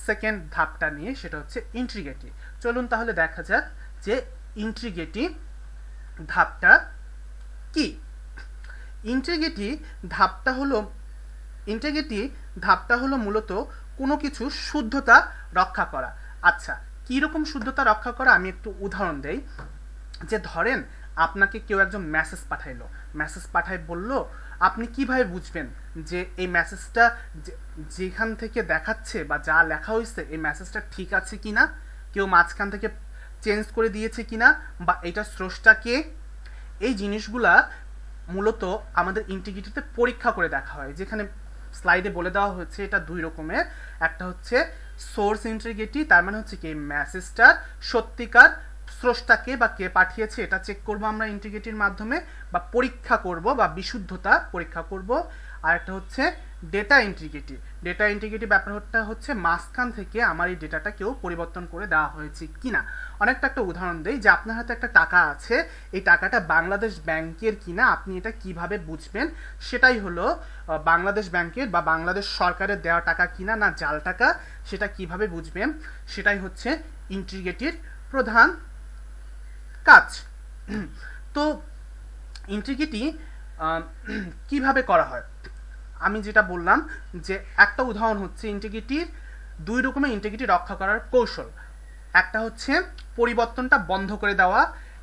সেকেন্ড ধাপটা নিয়ে, সেটা হচ্ছে ইন্টিগ্রিটি। চলুন তাহলে দেখা যাক যে ইন্টিগ্রিটি ধাপটা কি। ইন্টিগ্রিটি ধাপটা হলো মূলত কোনো কিছু শুদ্ধতা রক্ষা করা। আচ্ছা, কীরকম শুদ্ধতা রক্ষা করা আমি একটু উদাহরণ দেই। যে ধরেন আপনাকে কেউ একজন মেসেজ পাঠাইলো, মেসেজ পাঠাই বলল, আপনি কিভাবে বুঝবেন যে এই মেসেজটা যেখান থেকে দেখাচ্ছে বা যা লেখা হয়েছে এই মেসেজটা ঠিক আছে কিনা, কেউ মাঝখান থেকে চেঞ্জ করে দিয়েছে কিনা, বা এটা স্রষ্টা কে? এই জিনিসগুলা মূলত আমাদের ইন্টিগ্রিটিতে পরীক্ষা করে দেখা হয়, যেখানে স্লাইডে বলে দেওয়া হয়েছে এটা দুই রকমের। একটা হচ্ছে সোর্স ইন্টিগ্রিটি, তার মানে হচ্ছে কি মেসেজটার সত্যিকার স্রষ্টাকে বা কে পাঠিয়েছে এটা চেক করব আমরা ইন্টিগ্রিটির মাধ্যমে, বা পরীক্ষা করব বা বিশুদ্ধতা পরীক্ষা করব। আর একটা হচ্ছে ডেটা ইন্টিগ্রিটি। ডেটা ইন্টিগ্রিটি ব্যাপারটা হচ্ছে মাঝখান থেকে আমার এই ডেটাটা কেউ পরিবর্তন করে দেওয়া হয়েছে কিনা। অনেকটা একটা উদাহরণ দেই, যে আপনার হাতে একটা টাকা আছে, এই টাকাটা বাংলাদেশ ব্যাংকের কিনা আপনি এটা কিভাবে বুঝবেন? সেটাই হলো বাংলাদেশ ব্যাংকের বা বাংলাদেশ সরকারের দেওয়া টাকা কিনা না জাল টাকা, সেটা কিভাবে বুঝবেন? সেটাই হচ্ছে ইন্টিগ্রিটির প্রধান কাজ। তো ইন্টিগ্রিটি কিভাবে করা হয় আমি যেটা বললাম, যে একটা উদাহরণ হচ্ছে ইন্টিগ্রিটির দুই রকমের ইন্টিগ্রিটি রক্ষা করার কৌশল। একটা হচ্ছে পরিবর্তনটা বন্ধ করে দেওয়া,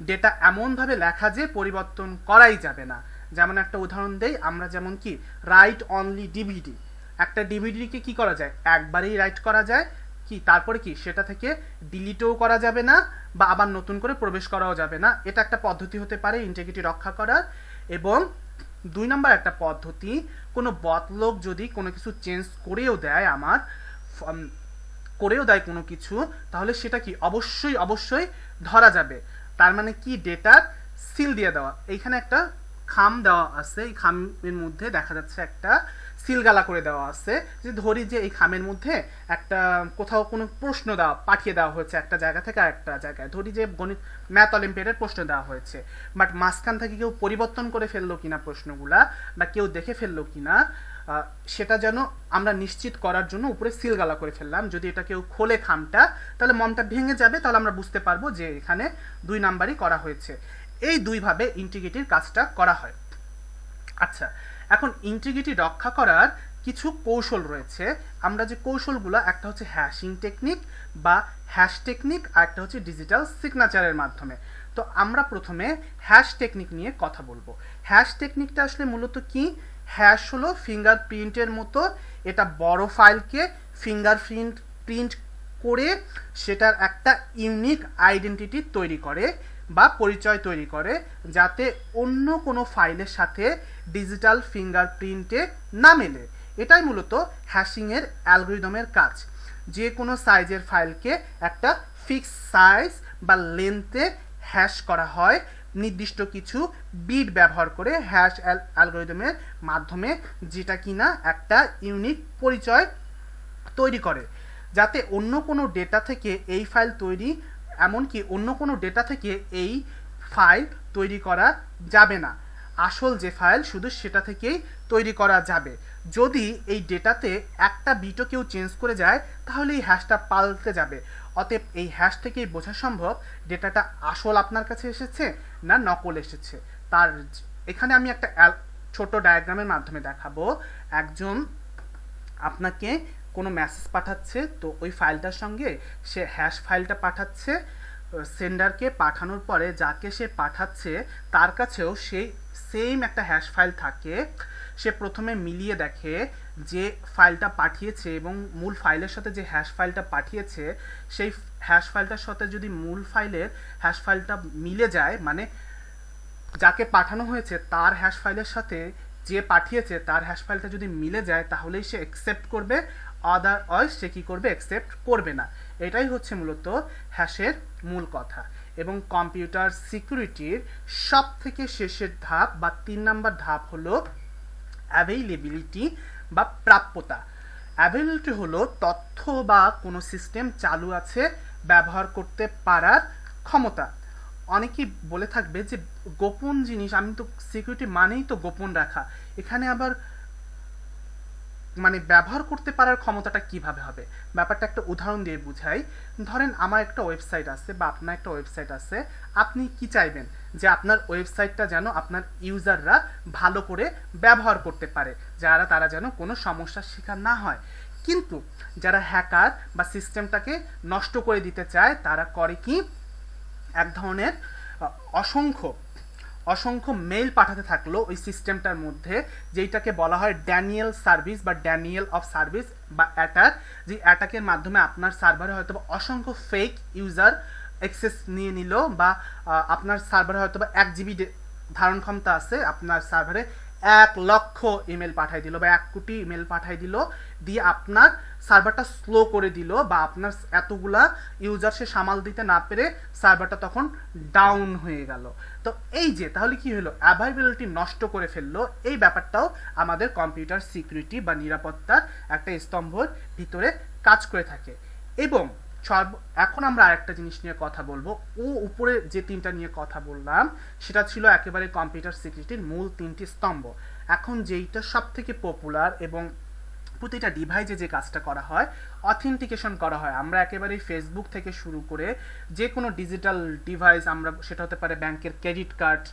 ডেটা এমনভাবে লেখা যে পরিবর্তন করাই যাবে না। যেমন একটা উদাহরণ দেই, আমরা যেমন কি রাইট অনলি ডিভিডি, একটা ডিভিডিকে কি করা যায়, একবারেই রাইট করা যায়, কি তারপরে কি সেটা থেকে ডিলিটও করা যাবে না বা আবার নতুন করে প্রবেশ করাও যাবে না। এটা একটা পদ্ধতি হতে পারে ইন্টিগ্রিটি রক্ষা করার। এবং দুই নম্বর একটা পদ্ধতি, কোনো বদলোক যদি কোনো কিছু চেঞ্জ করেও দেয় কোনো কিছু, তাহলে সেটা কি অবশ্যই অবশ্যই ধরা যাবে। তার মানে কি ডেটার সিল দিয়ে দেওয়া। এইখানে একটা খাম দেওয়া আছে, এই খামের মধ্যে দেখা যাচ্ছে একটা সিলগালা করে দেওয়া আছে। যে ধরি যে এই খামের মধ্যে একটা কোথাও কোনো প্রশ্ন পাঠিয়ে দেওয়া হয়েছে একটা জায়গা থেকে আরেকটা জায়গায়, ধরি যে গণিত ম্যাথ অলিম্পিয়াডের প্রশ্ন দেওয়া হয়েছে, বাট মাঝখান থেকে কেউ পরিবর্তন করে ফেললো কিনা প্রশ্নগুলা, বা কেউ দেখে ফেললো কিনা, সেটা যেন আমরা নিশ্চিত করার জন্য উপরে সিলগালা করে ফেললাম। যদি এটা কেউ খোলে খামটা, তাহলে মমটা ভেঙে যাবে, তাহলে আমরা বুঝতে পারবো যে এখানে 2 নাম্বারই করা হয়েছে। এই দুইভাবে ইন্টিগ্রিটির কাজটা করা হয়। আচ্ছা, এখন ইন্টিগ্রিটি রক্ষা করার কিছু কৌশল রয়েছে। আমরা যে কৌশলগুলো, একটা হচ্ছে হ্যাশিং টেকনিক বা হ্যাশ টেকনিক, আর একটা হচ্ছে ডিজিটাল সিগনেচারের মাধ্যমে। তো আমরা প্রথমে হ্যাশ টেকনিক নিয়ে কথা বলবো। হ্যাশ টেকনিকটা আসলে মূলত কি, হ্যাশ হলো ফিঙ্গারপ্রিন্টের মতো, এটা বড় ফাইলকে প্রিন্ট করে সেটার একটা ইউনিক আইডেন্টিটি তৈরি করে বা পরিচয় তৈরি করে, যাতে অন্য কোনো ফাইলের সাথে ডিজিটাল ফিঙ্গারপ্রিন্টে না মেলে। এটাই মূলত হ্যাশিংয়ের অ্যালগরিদমের কাজ। যে কোনো সাইজের ফাইলকে একটা ফিক্স সাইজ বা লেন্থে হ্যাশ করা হয় নির্দিষ্ট কিছু বিট ব্যবহার করে হ্যাশ অ্যালগরিদমের মাধ্যমে, যেটা কিনা একটা ইউনিক পরিচয় তৈরি করে, যাতে অন্য কোনো ডেটা থেকে এই ফাইল তৈরি, এমনকি অন্য কোনো ডেটা থেকে এই ফাইল তৈরি করা যাবে না। আসল যে ফাইল শুধু সেটা থেকেই তৈরি করা যাবে। যদি এই ডেটাতে একটা বিটও কেউ চেঞ্জ করে যায়, তাহলে এই হ্যাশটা পাল্টে যাবে। অতএব এই হ্যাশ থেকেই বোঝা সম্ভব ডেটাটা আসল আপনার কাছে এসেছে না নকল এসেছে। তার এখানে আমি একটা ছোট ডায়াগ্রামের মাধ্যমে দেখাবো। একজন আপনাকে কোনো মেসেজ পাঠাচ্ছে, তো ওই ফাইলটার সঙ্গে সে হ্যাশ ফাইলটা পাঠাচ্ছে সেন্ডারকে, পাঠানোর পরে যাকে সে পাঠাচ্ছে তার কাছেও সেই সেম একটা হ্যাশ ফাইল থাকে। সে প্রথমে মিলিয়ে দেখে যে ফাইলটা পাঠিয়েছে এবং মূল ফাইলের সাথে যে হ্যাশ ফাইলটা পাঠিয়েছে, সেই হ্যাশ ফাইলটার সাথে যদি মূল ফাইলের হ্যাশ ফাইলটা মিলে যায়, মানে যাকে পাঠানো হয়েছে তার হ্যাশ ফাইলের সাথে যে পাঠিয়েছে তার হ্যাশ ফাইলটা যদি মিলে যায়, তাহলেই সে অ্যাকসেপ্ট করবে, আদারওয়াইজ সে কী করবে, অ্যাকসেপ্ট করবে না। এটাই হচ্ছে মূলত হ্যাশের মূল কথা। এবং কম্পিউটার সিকিউরিটির সব থেকে শেষের ধাপ বা 3 নাম্বার ধাপ হলো অ্যাভেইলেবিলিটি বা প্রাপ্যতা। অ্যাভেইলেবিলিটি হলো তথ্য বা কোনো সিস্টেম চালু আছে ব্যবহার করতে পারার ক্ষমতা। অনেকেই বলে থাকবে যে গোপন জিনিস, আমি তো সিকিউরিটি মানেই তো গোপন রাখা, এখানে আবার মানে ব্যবহার করতে পারার ক্ষমতাটা কিভাবে হবে? ব্যাপারটা একটা উদাহরণ দিয়ে বুঝাই। ধরেন আমার একটা ওয়েবসাইট আছে বা আপনার একটা ওয়েবসাইট আছে, আপনি কি চাইবেন যে আপনার ওয়েবসাইটটা যেন আপনার ইউজাররা ভালো করে ব্যবহার করতে পারে, তারা যেন কোনো সমস্যার শিকার না হয়। কিন্তু যারা হ্যাকার বা সিস্টেমটাকে নষ্ট করে দিতে চায় তারা করে কি, এক ধরনের অসংখ্য অসংখ্য মেইল পাঠাতে থাকলো ওই সিস্টেমটার মধ্যে, যেইটাকে বলা হয় ড্যানিয়েল সার্ভিস বা ড্যানিয়েল অফ সার্ভিস বা অ্যাটাক। যে অ্যাটাকের মাধ্যমে আপনার সার্ভারে হয়তো অসংখ্য ফেক ইউজার অ্যাক্সেস নিয়ে নিল, বা আপনার সার্ভারে হয়তো 1 GB ধারণ ক্ষমতা আছে, আপনার সার্ভারে 1 লক্ষ ইমেল পাঠাই দিল বা 1 কোটি ইমেল পাঠাই দিল, দিয়ে আপনার সার্ভারটা স্লো করে দিল, বা আপনার এতগুলা ইউজার সে সামাল দিতে না পেরে সার্ভারটা তখন ডাউন হয়ে গেল। তো এই যে তাহলে কি হলো, অ্যাভাইলেবিলিটি নষ্ট করে ফেললো। এই ব্যাপারটাও আমাদের কম্পিউটার সিকিউরিটি বা নিরাপত্তার একটা স্তম্ভের ভিতরে কাজ করে থাকে। এবং এখন আমরা আরেকটা জিনিস নিয়ে কথা বলবো। উপরে যে 3টা নিয়ে কথা বললাম সেটা ছিল একেবারে কম্পিউটার সিকিউরিটির মূল 3টি স্তম্ভ। এখন যেইটা সব থেকে পপুলার এবং প্রতিটা ডিভাইসে যে কাজটা করা হয়, অথেন্টিকেশন করা হয়। আমরা একেবারে ফেসবুক থেকে শুরু করে যে কোনো ডিজিটাল ডিভাইস, আমরা সেটা হতে পারে ব্যাংকের ক্রেডিট কার্ড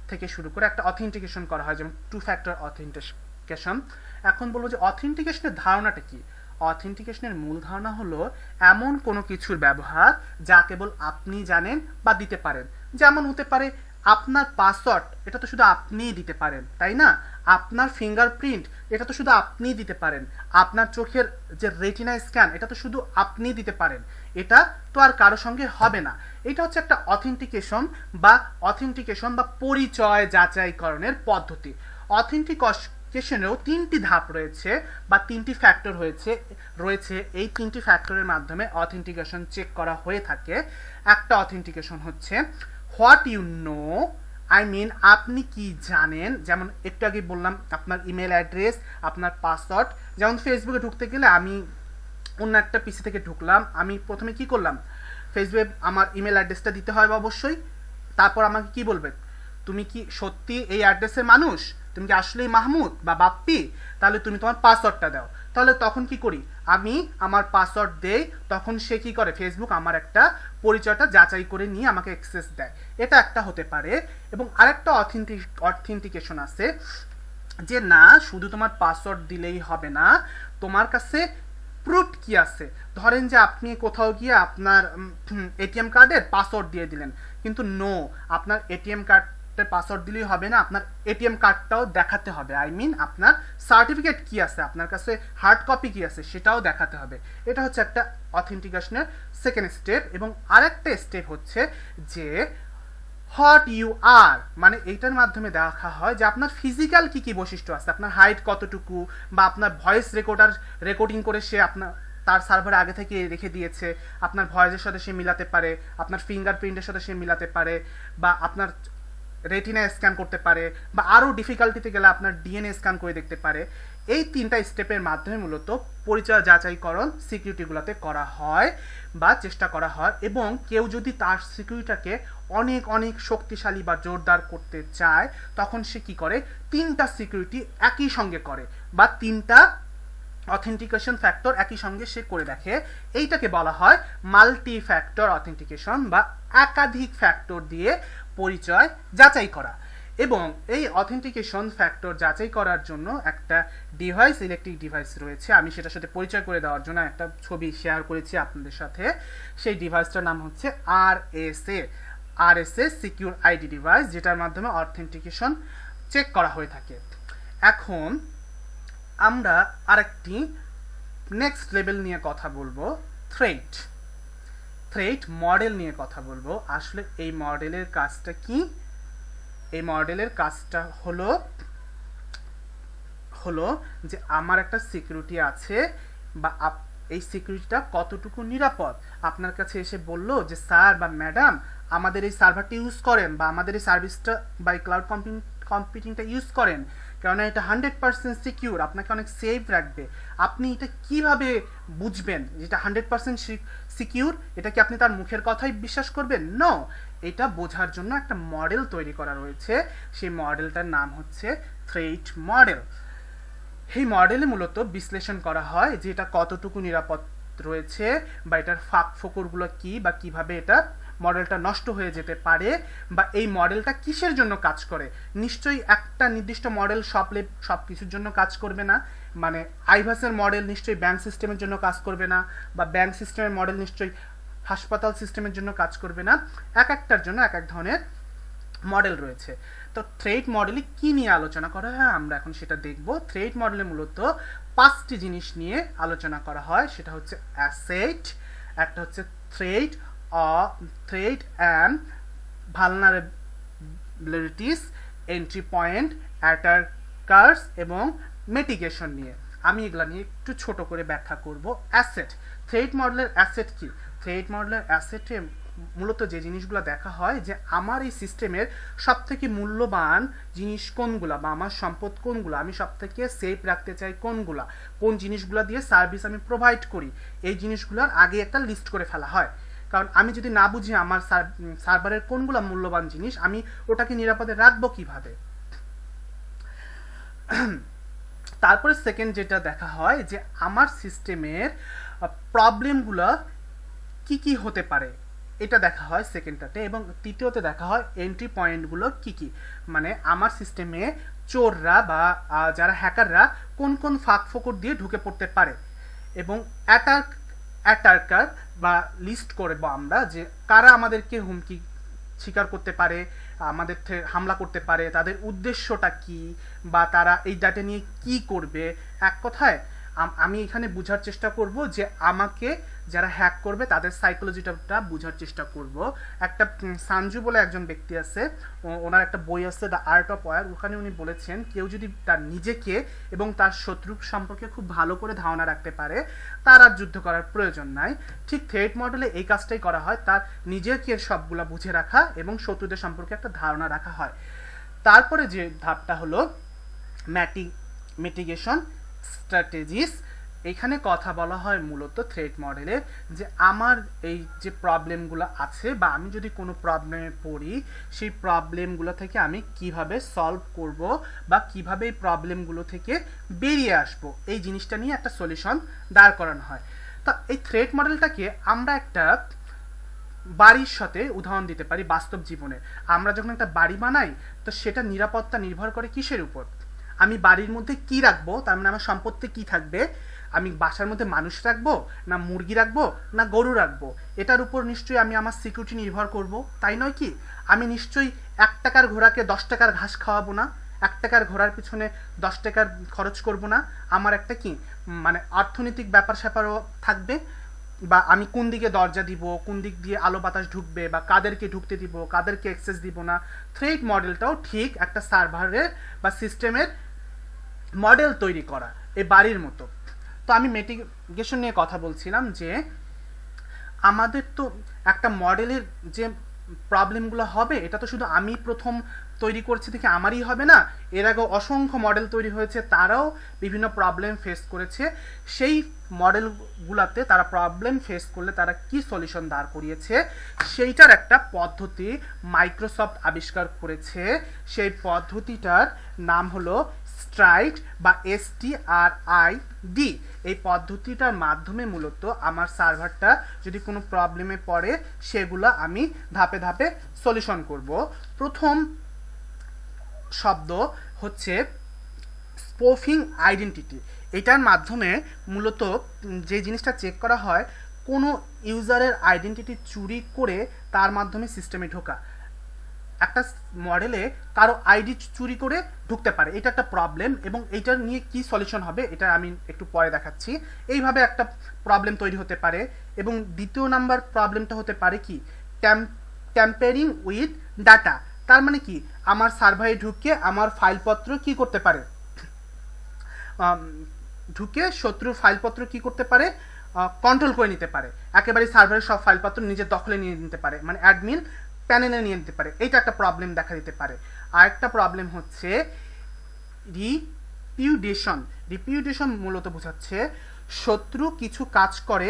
থেকে শুরু করে একটা অথেন্টিকেশন করা হয়, যেমন 2 ফ্যাক্টর অথেন্টিকেশন। এখন বলবো যে অথেন্টিকেশনের ধারণাটা কি। অথেন্টিকেশনের মূল ধারণা হলো এমন কোনো কিছুর ব্যবহার যা কেবল আপনি জানেন বা দিতে পারেন। যেমন হতে পারে আপনার পাসওয়ার্ড, এটা তো শুধু আপনিই দিতে পারেন, তাই না? আপনার ফিঙ্গারপ্রিন্ট, এটা তো শুধু আপনিই দিতে পারেন। আপনার চোখের যে রেটিনা স্ক্যান, এটা তো শুধু আপনিই দিতে পারেন। এটা তো আর কারো সঙ্গে হবে না। এটা হচ্ছে একটা অথেন্টিকেশন বা পরিচয় যাচাইকরণের পদ্ধতি। অথেন্টিকেশনেও 3টি ধাপ রয়েছে বা 3টি ফ্যাক্টর রয়েছে। এই 3টি ফ্যাক্টরের মাধ্যমে অথেন্টিকেশন চেক করা হয়ে থাকে। একটা অথেন্টিকেশন হচ্ছে হোয়াট ইউ নো, আপনি কি জানেন। যেমন একটু আগে বললাম আপনার ইমেল অ্যাড্রেস, আপনার পাসওয়ার্ড। যেমন ফেসবুকে ঢুকতে গেলে আমি অন্য একটা পিসি থেকে ঢুকলাম, আমি প্রথমে কি করলাম, ফেসবুকে আমার ইমেল অ্যাড্রেসটা দিতে হবে অবশ্যই। তারপর আমাকে কি বলবে, তুমি কি সত্যি এই অ্যাড্রেসের মানুষ, তুমি কি আসলেই মাহমুদ বা বাপ্পি, তাহলে তুমি তোমার পাসওয়ার্ডটা দাও। তাহলে তখন কি করি, আমি আমার পাসওয়ার্ড দেই, তখন সে কি করে, ফেসবুক আমার একটা পরিচয়টা যাচাই করে নিয়ে আমাকে অ্যাক্সেস দেয়। এটা একটা হতে পারে। এবং আরেকটা অথেন্টিকেশন আছে যে না, শুধু তোমার পাসওয়ার্ড দিলেই হবে না, তোমার কাছে প্রুফ কি আছে। ধরেন যে আপনি কোথাও গিয়ে আপনার এটিএম কার্ডের পাসওয়ার্ড দিয়ে দিলেন, কিন্তু নো, আপনার এটিএম কার্ডের পাসওয়ার্ড দিলেই হবে না, আপনার এটিএম কার্ডটাও দেখাতে হবে। আপনার সার্টিফিকেট কি আছে, আপনার কাছে হার্ড কপি কি আছে, সেটাও দেখাতে হবে। এটা হচ্ছে একটা অথেন্টিকেশনের সেকেন্ড স্টেপ। এবং আরেকটা স্টেপ হচ্ছে যে হোয়াট ইউ আর, মানে এইটার মাধ্যমে দেখা হয় যে আপনার ফিজিক্যাল কি কি বৈশিষ্ট্য আছে, আপনার হাইট কতটুকু, বা আপনার ভয়েস রেকর্ডিং করে সে তার সার্ভারে আগে থেকে রেখে দিয়েছে, আপনার ভয়েসের সাথে সে মিলাতে পারে, আপনার ফিঙ্গারপ্রিন্টের সাথে সে মিলাতে পারে, বা আপনার রেটিনা স্ক্যান করতে পারে, বা আরও ডিফিকাল্টিতে গেলে আপনার ডিএনএ স্ক্যান করে দেখতে পারে। এই 3টা স্টেপের মাধ্যমে মূলত পরিচয় যাচাইকরণ সিকিউরিটিগুলোতে করা হয় বা চেষ্টা করা হয়। এবং কেউ যদি তার সিকিউরিটিটাকে অনেক অনেক শক্তিশালী বা জোরদার করতে চায়, তখন সে কি করে, 3টা সিকিউরিটি একই সঙ্গে করে, বা 3টা অথেন্টিকেশন ফ্যাক্টর একই সঙ্গে সে করে দেখে। এইটাকে বলা হয় মাল্টি ফ্যাক্টর অথেন্টিকেশন বা একাধিক ফ্যাক্টর দিয়ে পরিচয় যাচাই করা। এবং এই অথেন্টিকেশন ফ্যাক্টর যাচাই করার জন্য একটা ইলেকট্রিক ডিভাইস রয়েছে। আমি সেটার সাথে পরিচয় করে দেওয়ার জন্য একটা ছবি শেয়ার করেছি আপনাদের সাথে। সেই ডিভাইসটার নাম হচ্ছে আরএসএ সিকিউর আইডি ডিভাইস, যেটার মাধ্যমে অথেন্টিকেশন চেক করা হয়ে থাকে। এখন আমরা আরেকটি নেক্সট লেভেল নিয়ে কথা বলবো, থ্রেট মডেল নিয়ে কথা বলবো। আসলে এই মডেলের কাজটা কি? এই মডেলের কাজটা হলো যে আমার একটা সিকিউরিটি আছে, বা এই সিকিউরিটিটা কতটুকু নিরাপদ। আপনার কাছে এসে বললো যে স্যার বা ম্যাডাম, আমাদের এই সার্ভারটা ইউজ করেন, বা আমাদের এই সার্ভিসটা বা এই ক্লাউড কম্পিউটিংটা ইউজ করেন, কেননা এটা 100% সিকিউর, আপনাকে অনেক সেফ রাখবে। আপনি এটা কিভাবে বুঝবেন যেটা 100% সিকিউর? এটা কি আপনি তার মুখের কথাই বিশ্বাস করবেন? নো, এটা বোঝার জন্য একটা মডেল তৈরি করা রয়েছে। সেই মডেলটার নাম হচ্ছে থ্রেট মডেল। এই মডেলে মূলত বিশ্লেষণ করা হয় যে এটা কতটুকু নিরাপদ রয়েছে, বা এটার ফাঁকফোকরগুলো কি, বা কিভাবে এটা মডেলটা নষ্ট হয়ে যেতে পারে, বা এই মডেলটা কিসের জন্য কাজ করে। নিশ্চয়ই একটা নির্দিষ্ট মডেল সব কিছুর জন্য কাজ করবে না। মানে আইভাসের মডেল নিশ্চয়ই ব্যাংক সিস্টেমের জন্য কাজ করবে না, বা ব্যাংক সিস্টেমের মডেল নিশ্চয়ই হাসপাতাল সিস্টেমের জন্য কাজ করবে না। এক একটার জন্য এক এক ধরনের মডেল রয়েছে। তো থ্রেড মডেলে কি নিয়ে আলোচনা করা হয় আমরা এখন সেটা দেখব। থ্রেড মডেলে মূলত 5টি জিনিস নিয়ে আলোচনা করা হয়, সেটা হচ্ছে অ্যাসেট, একটা হচ্ছে thread and vulnerabilities, entry point, attackers এবং মিটিগেশন নিয়ে। আমি এগুলা নিয়ে একটু ছোট করে ব্যাখ্যা করব। অ্যাসেট, থ্রেড মডেলের অ্যাসেট কি? থ্রেড মডেলের অ্যাসেটে মূলত যে জিনিসগুলো দেখা হয় যে আমার এই সিস্টেমের সবথেকে মূল্যবান জিনিস কোনগুলা, বা আমার সম্পদ কোনগুলো, আমি সবথেকে সেফ রাখতে চাই কোনগুলা, কোন জিনিসগুলো দিয়ে সার্ভিস আমি প্রোভাইড করি, এই জিনিসগুলোর আগে একটা লিস্ট করে ফেলা হয়। কারণ আমি যদি না বুঝি আমার সার্ভারের কোনগুলা মূল্যবান জিনিস, আমি ওটাকে নিরাপদে রাখবো কিভাবে। তারপরে সেকেন্ড যেটা দেখা হয় যে আমার সিস্টেমের প্রবলেমগুলো কি কি হতে পারে, এটা দেখা হয় সেকেন্ডটাতে। এবং তৃতীয়তে দেখা হয় এন্ট্রি পয়েন্টগুলো কি কি, মানে আমার সিস্টেমে চোররা বা যারা হ্যাকাররা কোন কোন ফাঁক ফোকর দিয়ে ঢুকে পড়তে পারে। এবং অ্যাটাকার বা লিস্ট করবো আমরা যে কারা আমাদেরকে হুমকি স্বীকার করতে পারে, আমাদের হামলা করতে পারে, তাদের উদ্দেশ্যটা কি, বা তারা এই ডাটা নিয়ে কি করবে। এক কথায় আমি এখানে বোঝার চেষ্টা করব যে আমাকে যারা হ্যাক করবে তাদের সাইকোলজিটা বোঝার চেষ্টা করব। একটা সানজু বলে একজন ব্যক্তি আছে, ওনার একটা বই আছে দ্য আর্ট অফ ওয়ার, ওখানে উনি বলেছেন কেউ যদি তার নিজেকে এবং তার শত্রু সম্পর্কে খুব ভালো করে ধারণা রাখতে পারে তার আর যুদ্ধ করার প্রয়োজন নাই। ঠিক থ্রেড মডেলে এই কাজটাই করা হয়, তার নিজেকে সবগুলা বুঝে রাখা এবং শত্রুদের সম্পর্কে একটা ধারণা রাখা হয়। তারপরে যে ধাপটা হলো মিটিগেশন স্ট্র্যাটেজিস। এখানে কথা বলা হয় মূলত থ্রেড মডেলে যে আমার এই যে প্রবলেমগুলো আছে, বা আমি যদি কোনো প্রবলেমে পড়ি সেই প্রবলেমগুলো থেকে আমি কিভাবে সলভ করব বা কিভাবে এই প্রবলেমগুলো থেকে বেরিয়ে আসব, এই জিনিসটা নিয়ে একটা সলিউশন দাঁড় করানো হয়। তা এই থ্রেড মডেলটাকে আমরা একটা বাড়ির সাথে উদাহরণ দিতে পারি বাস্তব জীবনে। আমরা যখন একটা বাড়ি বানাই তো সেটা নিরাপত্তা নির্ভর করে কিসের উপর? আমি বাড়ির মধ্যে কি রাখবো, তার মানে আমার সম্পত্তি কি থাকবে, আমি বাসার মধ্যে মানুষ রাখবো না মুরগি রাখবো না গরু রাখবো, এটার উপর নিশ্চয়ই আমি আমার সিকিউরিটি নির্ভর করব, তাই নয় কি? আমি নিশ্চয়ই 1 টাকার ঘোড়াকে 10 টাকার ঘাস খাওয়াবো না, 1 টাকার ঘোড়ার পিছনে 10 টাকার খরচ করব না। আমার একটা কি মানে অর্থনৈতিক ব্যাপার স্যাপারও থাকবে, বা আমি কোন দিকে দরজা দিব, কোন দিক দিয়ে আলো বাতাস ঢুকবে, বা কাদেরকে ঢুকতে দিব, কাদেরকে অ্যাক্সেস দিব না। থ্রেড মডেলটাও ঠিক একটা সার্ভারের বা সিস্টেমের মডেল তৈরি করা এই বাড়ির মতো। তো আমি মিটিগেশন নিয়ে কথা বলছিলাম যে আমাদের তো একটা মডেলের যে প্রবলেমগুলো হবে এটা তো শুধু আমি প্রথম তৈরি করছি দেখে আমারই হবে না, এর আগেও অসংখ্য মডেল তৈরি হয়েছে, তারাও বিভিন্ন প্রবলেম ফেস করেছে। সেই মডেলগুলোতে তারা প্রবলেম ফেস করলে তারা কি সলিউশন দাঁড় করিয়েছে সেইটার একটা পদ্ধতি মাইক্রোসফট আবিষ্কার করেছে। সেই পদ্ধতিটার নাম হলো স্ট্রাইড বা STRID। এই পদ্ধতিটার মাধ্যমে মূলত আমার সার্ভারটা যদি কোনো প্রবলেমে পড়ে সেগুলো আমি ধাপে ধাপে সলিউশন করব। প্রথম শব্দ হচ্ছে স্পোফিং আইডেন্টিটি। এটার মাধ্যমে মূলত যে জিনিসটা চেক করা হয় কোনো ইউজারের আইডেন্টিটি চুরি করে তার মাধ্যমে সিস্টেমে ঢোকা। একটা মডেলে কারো আইডি চুরি করে ঢুকতে পারে, এটা একটা প্রবলেম, এবং এইটার নিয়ে কি সলিউশন হবে এটা আমি একটু পরে দেখাচ্ছি। এইভাবে একটা প্রবলেম তৈরি হতে পারে। এবং দ্বিতীয় নাম্বার প্রবলেমটা হতে পারে কি ট্যাম্পারিং উইথ ডাটা। তার মানে কি আমার সার্ভারে ঢুকে আমার ফাইলপত্র কি করতে পারে, ঢুকে শত্রুর ফাইলপত্র কি করতে পারে, কন্ট্রোল করে নিতে পারে, একেবারে সার্ভারের সব ফাইলপত্র নিজের দখলে নিয়ে নিতে পারে, মানে অ্যাডমিন প্যানেলে নিয়ে নিতে পারে। এটা একটা প্রবলেম দেখা দিতে পারে। আরেকটা প্রবলেম হচ্ছে রিপিউটেশন। রিপিউটেশন মূলত বোঝাচ্ছে শত্রু কিছু কাজ করে,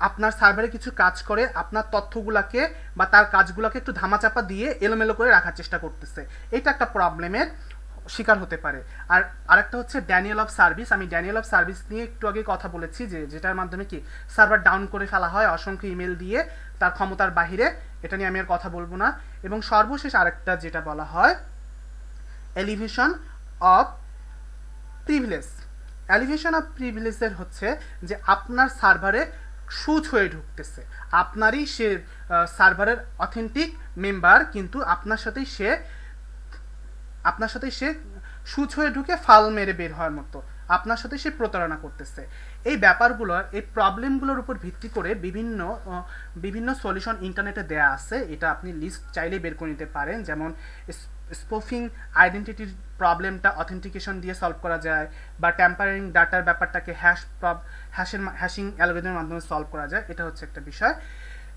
আপনার সার্ভারে কিছু কাজ করে আপনার তথ্যগুলোকে বা তার কাজগুলোকে একটু ধামাচাপা দিয়ে এলোমেলো করে রাখার চেষ্টা করতেছে। এটা একটা প্রবলেমের শিকার হতে পারে। আর আরেকটা হচ্ছে ড্যানিয়েল অফ সার্ভিস। আমি ড্যানিয়েল অফ সার্ভিস নিয়ে একটু আগে কথা বলেছি যে যেটার মাধ্যমে কি সার্ভার ডাউন করে ফেলা হয় অসংখ্য ইমেল দিয়ে তার ক্ষমতার বাহিরে। এটা নিয়ে আমি আর কথা বলবো না। এবং সর্বশেষ আরেকটা যেটা বলা হয় elevation of privilege, elevation of প্রিভিলেজের হচ্ছে যে আপনার সার্ভারে সুচ হয়ে ঢুকতেছে, আপনারই সে সার্ভারের অথেন্টিক মেম্বার, কিন্তু আপনার সাথেই সে সুচ হয়ে ঢুকে ফাল মেরে বের হওয়ার মতো আপনার সাথে সে প্রতারণা করতেছে। এই ব্যাপারগুলো, এই প্রবলেমগুলোর উপর ভিত্তি করে বিভিন্ন সলিউশন ইন্টারনেটে দেয়া আছে, এটা আপনি লিস্ট চাইলে বের করে নিতে পারেন। যেমন স্পুফিং আইডেন্টিটির প্রবলেমটা অথেন্টিকেশন দিয়ে সলভ করা যায়, বা ট্যাম্পারিং ডাটার ব্যাপারটাকে হ্যাশিং অ্যালগরিদমের মাধ্যমে সলভ করা যায়, এটা হচ্ছে একটা বিষয়।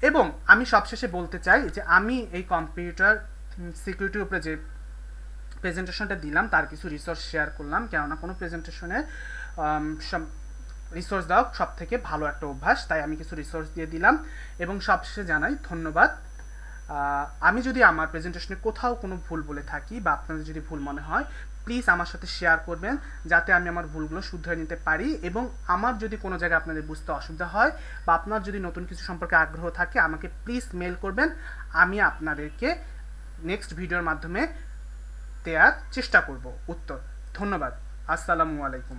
এবং আমি সবশেষে বলতে চাই যে আমি এই কম্পিউটার সিকিউরিটির উপরে যে প্রেজেন্টেশনটা দিলাম তার কিছু রিসোর্স শেয়ার করলাম, কেননা কোনো প্রেজেন্টেশনে রিসোর্স দেওয়া সব থেকে ভালো একটা অভ্যাস, তাই আমি কিছু রিসোর্স দিয়ে দিলাম। এবং সবশেষে জানাই ধন্যবাদ। আমি যদি আমার প্রেজেন্টেশনে কোথাও কোনো ভুল বলে থাকি বা আপনাদের যদি ভুল মনে হয়, প্লিজ আমার সাথে শেয়ার করবেন, যাতে আমি আমার ভুলগুলো শুধরে নিতে পারি। এবং আমার যদি কোনো জায়গায় আপনাদের বুঝতে অসুবিধা হয় বা আপনার যদি নতুন কিছু সম্পর্কে আগ্রহ থাকে, আমাকে প্লিজ মেল করবেন, আমি আপনাদেরকে নেক্সট ভিডিওর মাধ্যমে দেওয়ার চেষ্টা করব উত্তর। ধন্যবাদ। আসসালামু আলাইকুম।